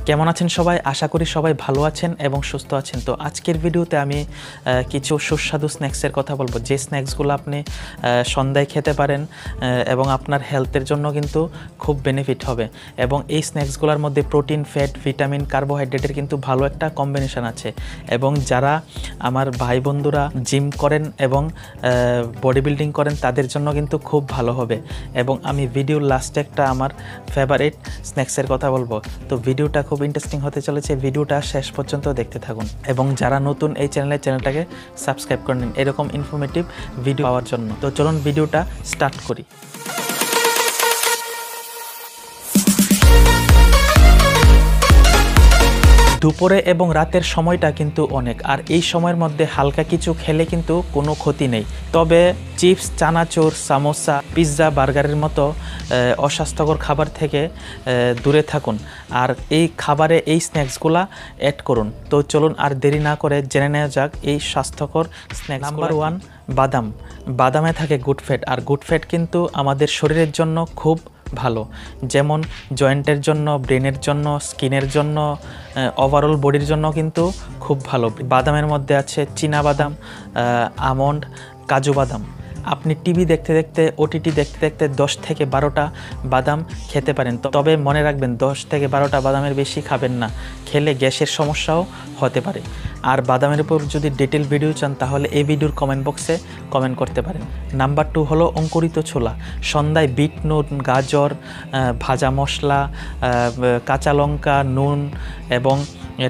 কেমন আছেন সবাই? আশা করি সবাই ভালো আছেন এবং সুস্থ আছেন। তো আজকের ভিডিওতে আমি কিছু সুস্বাদু স্ন্যাক্সের কথা বলবো, যে স্ন্যাক্সগুলো আপনি সন্ধ্যায় খেতে পারেন এবং আপনার হেলথের জন্য কিন্তু খুব বেনিফিট হবে। এবং এই স্ন্যাক্সগুলোর মধ্যে প্রোটিন, ফ্যাট, ভিটামিন, কার্বোহাইড্রেটের কিন্তু ভালো একটা কম্বিনেশন আছে। এবং যারা আমার ভাই বন্ধুরা জিম করেন এবং বডি বিল্ডিং করেন তাদের জন্য কিন্তু খুব ভালো হবে। এবং আমি ভিডিওর লাস্টে একটা আমার ফেভারিট স্ন্যাক্সের কথা বলবো। তো ভিডিওটা খুব ইন্টারেস্টিং হতে চলেছে, ভিডিওটা শেষ পর্যন্ত দেখতে থাকুন। এবং যারা নতুন এই চ্যানেলটাকে সাবস্ক্রাইব করে নিন এরকম ইনফরমেটিভ ভিডিও পাওয়ার জন্য। তো চলুন ভিডিওটা স্টার্ট করি। দুপুরে এবং রাতের সময়টা কিন্তু অনেক, আর এই সময়ের মধ্যে হালকা কিছু খেলে কিন্তু কোনো ক্ষতি নেই। তবে চিপস, চানাচুর, সামোসা, পিৎজা, বার্গারের মতো অস্বাস্থ্যকর খাবার থেকে দূরে থাকুন, আর এই খাবারে এই স্ন্যাক্সগুলা অ্যাড করুন। তো চলুন আর দেরি না করে জেনে নেওয়া যাক এই স্বাস্থ্যকর স্ন্যাক্স। নাম্বার 1, বাদাম। বাদামে থাকে গুড ফ্যাট, আর গুড ফ্যাট কিন্তু আমাদের শরীরের জন্য খুব ভালো, যেমন জয়েন্টের জন্য, ব্রেনের জন্য, স্কিনের জন্য, ওভারঅল বডির জন্য কিন্তু খুব ভালো। বাদামের মধ্যে আছে চীনা বাদাম, আমন্ড, কাজু বাদাম। আপনি টিভি দেখতে দেখতে, ওটিটি দেখতে দেখতে 10 থেকে 12টা বাদাম খেতে পারেন, তবে মনে রাখবেন 10 থেকে 12টা বাদামের বেশি খাবেন না, খেলে গ্যাসের সমস্যাও হতে পারে। আর বাদামের উপর যদি ডিটেল ভিডিও চান তাহলে এই ভিডিওর কমেন্ট বক্সে কমেন্ট করতে পারেন। নাম্বার 2 হলো অঙ্কুরিত ছোলা। সন্ধ্যায় বিট নুন, গাজর, ভাজা মশলা, কাঁচা লঙ্কা, নুন এবং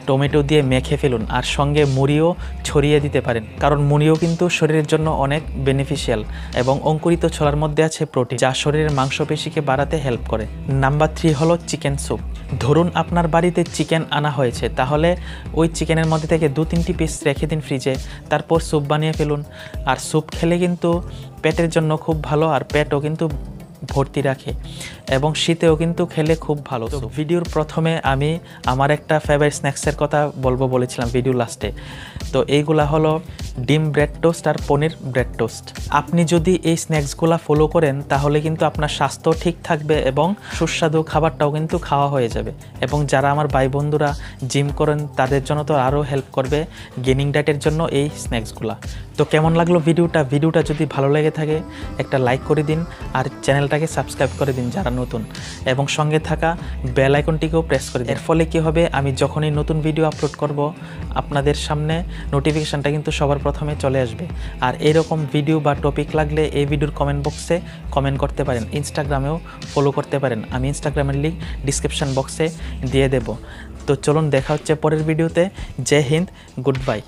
টমেটো দিয়ে মেখে ফেলুন, আর সঙ্গে মুড়িও ছড়িয়ে দিতে পারেন, কারণ মুড়িও কিন্তু শরীরের জন্য অনেক বেনিফিশিয়াল। এবং অঙ্কুরিত ছোলার মধ্যে আছে প্রোটিন, যা শরীরের মাংসপেশিকে বাড়াতে হেল্প করে। নাম্বার 3 হলো চিকেন স্যুপ। ধরুন আপনার বাড়িতে চিকেন আনা হয়েছে, তাহলে ওই চিকেনের মধ্যে থেকে 2-3টি পিস রেখে দিন ফ্রিজে, তারপর স্যুপ বানিয়ে ফেলুন। আর স্যুপ খেলে কিন্তু পেটের জন্য খুব ভালো, আর পেটও কিন্তু ভর্তি রাখে, এবং শীতেও কিন্তু খেলে খুব ভালো। তো ভিডিওর প্রথমে আমি আমার একটা ফেভারিট স্ন্যাক্সের কথা বলেছিলাম ভিডিও লাস্টে। তো এইগুলা হলো ডিম ব্রেড টোস্ট আর পনির ব্রেড টোস্ট। আপনি যদি এই স্ন্যাক্সগুলা ফলো করেন তাহলে কিন্তু আপনার স্বাস্থ্য ঠিক থাকবে এবং সুস্বাদু খাবারটাও কিন্তু খাওয়া হয়ে যাবে। এবং যারা আমার ভাই বন্ধুরা জিম করেন তাদের জন্য তো আরও হেল্প করবে গেনিং ডায়েটের জন্য এই স্ন্যাক্সগুলা। তো কেমন লাগলো ভিডিওটা যদি ভালো লেগে থাকে একটা লাইক করে দিন, আর চ্যানেলটাকে সাবস্ক্রাইব করে দিন যারা নতুন, এবং সঙ্গে থাকা বেল আইকনটিকেও প্রেস করে দিন। এর ফলে কী হবে, আমি যখনই নতুন ভিডিও আপলোড করব আপনাদের সামনে নোটিফিকেশানটা কিন্তু সবার প্রথমে চলে আসবে। আর এরকম ভিডিও বা টপিক লাগলে এই ভিডিওর কমেন্ট বক্সে কমেন্ট করতে পারেন, ইনস্টাগ্রামেও ফলো করতে পারেন। আমি ইনস্টাগ্রামের লিঙ্ক ডিসক্রিপশান বক্সে দিয়ে দেব। তো চলুন দেখা হচ্ছে পরের ভিডিওতে। জয় হিন্দ, গুড বাই।